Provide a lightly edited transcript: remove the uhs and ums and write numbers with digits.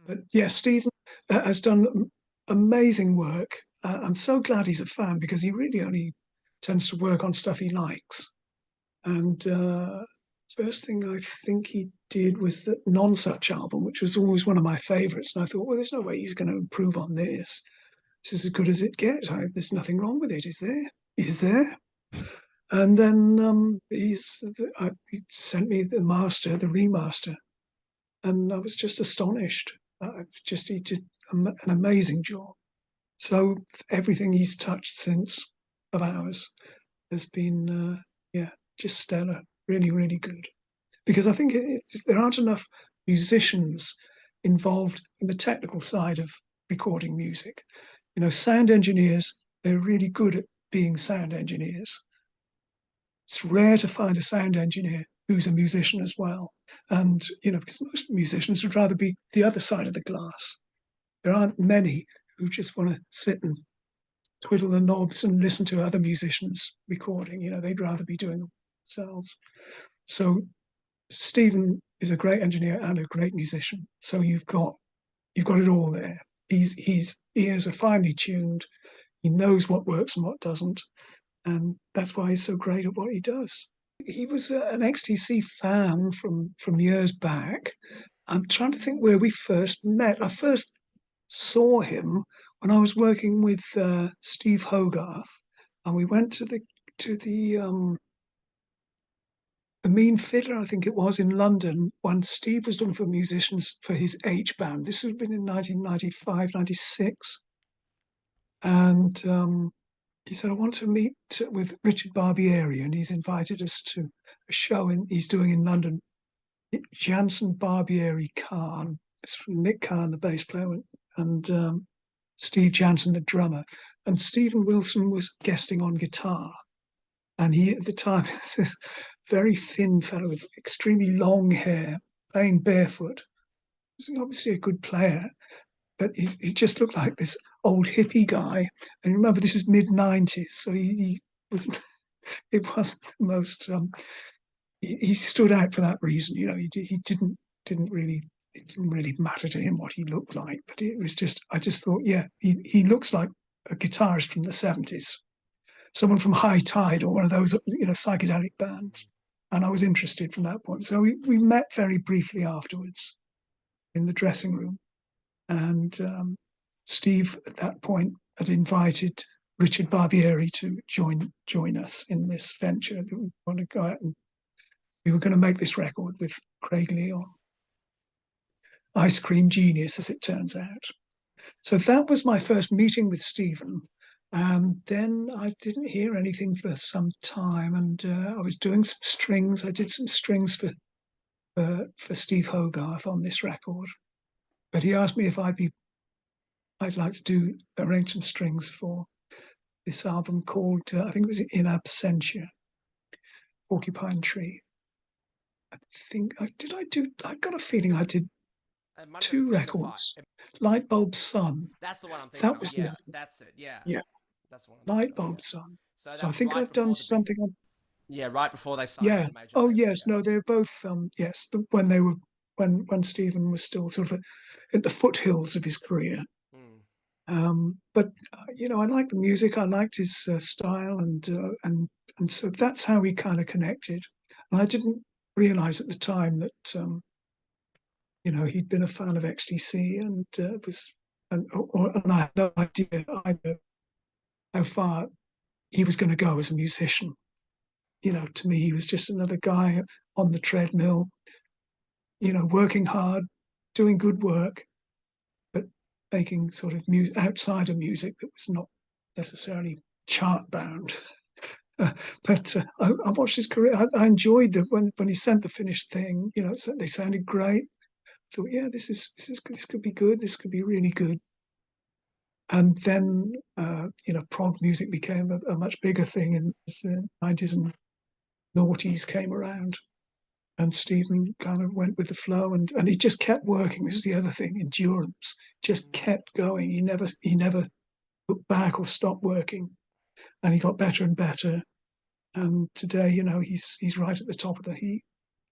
But yeah, Stephen has done amazing work. I'm so glad he's a fan because he really only tends to work on stuff he likes. And first thing I think he did was the Non-Such album, which was always one of my favourites. And I thought, well, there's no way he's going to improve on this. This is as good as it gets. There's nothing wrong with it, is there? Is there? And then he sent me the master, the remaster, and I was just astonished. He did an amazing job. So everything he's touched since of ours has been, yeah, just stellar. Really, really good. Because I think there aren't enough musicians involved in the technical side of recording music. You know, sound engineers, they're really good at being sound engineers. It's rare to find a sound engineer who's a musician as well. And, you know, because most musicians would rather be the other side of the glass. There aren't many who just want to sit and twiddle the knobs and listen to other musicians recording. You know, they'd rather be doing it themselves. So Stephen is a great engineer and a great musician. So you've got it all there. His ears are finely tuned. He knows what works and what doesn't. And that's why he's so great at what he does. He was an XTC fan from years back. I'm trying to think where we first met. I first saw him when I was working with Steve Hogarth, and we went to the Mean Fiddler, I think it was, in London, when Steve was looking for musicians for his H band. This would have been in 1995, 96. And he said, I want to meet with Richard Barbieri, and he's invited us to a show he's doing in London. Jansen Barbieri Khan. It's from Nick Khan, the bass player, and Steve Jansen, the drummer. And Stephen Wilson was guesting on guitar. And he, at the time, was this very thin fellow with extremely long hair, playing barefoot. He was obviously a good player, but he just looked like this old hippie guy. And remember, this is mid-90s, so he was. It wasn't the most. He stood out for that reason. You know, he didn't really. It didn't really matter to him what he looked like, but it was just. I just thought, yeah, he looks like a guitarist from the 70s, someone from High Tide or one of those, you know, psychedelic bands. And I was interested from that point. So we met very briefly afterwards in the dressing room. And Steve, at that point, had invited Richard Barbieri to join us in this venture that we want to go out, and we were going to make this record with Gregory on Ice Cream Genius, as it turns out. So that was my first meeting with Stephen. And then I didn't hear anything for some time, and I was doing some strings. I did some strings for Steve Hogarth on this record, but he asked me if I'd like to arrange some strings for this album called I think it was In Absentia, Porcupine Tree. I think I got a feeling I did two records. Lightbulb Sun. That's the one I'm thinking That of. was Yeah, that's it. Yeah. yeah. That's the one I'm thinking of. Lightbulb Yeah. Sun. So So that I was think right I've done before the big. something on. Yeah, right before they signed Yeah. with major Oh labels. yes. Yeah. No, they're both. Yes. When they were when Stephen was still sort of at the foothills of his career. But you know, I liked the music. I liked his style, and so that's how we kind of connected. And I didn't realize at the time that you know, he'd been a fan of XTC and and I had no idea either how far he was going to go as a musician. You know, to me, he was just another guy on the treadmill, you know, working hard, doing good work, but making sort of music outside of music that was not necessarily chart bound. But I watched his career. I enjoyed when he sent the finished thing. You know, they sounded great. I thought, yeah, this could be good. This could be really good. And then you know, prog music became a much bigger thing in the 90s and noughties came around. And Stephen kind of went with the flow, and he just kept working. This is the other thing: endurance. Just kept going. He never looked back or stopped working, and he got better and better. And today, you know, he's right at the top of the heap.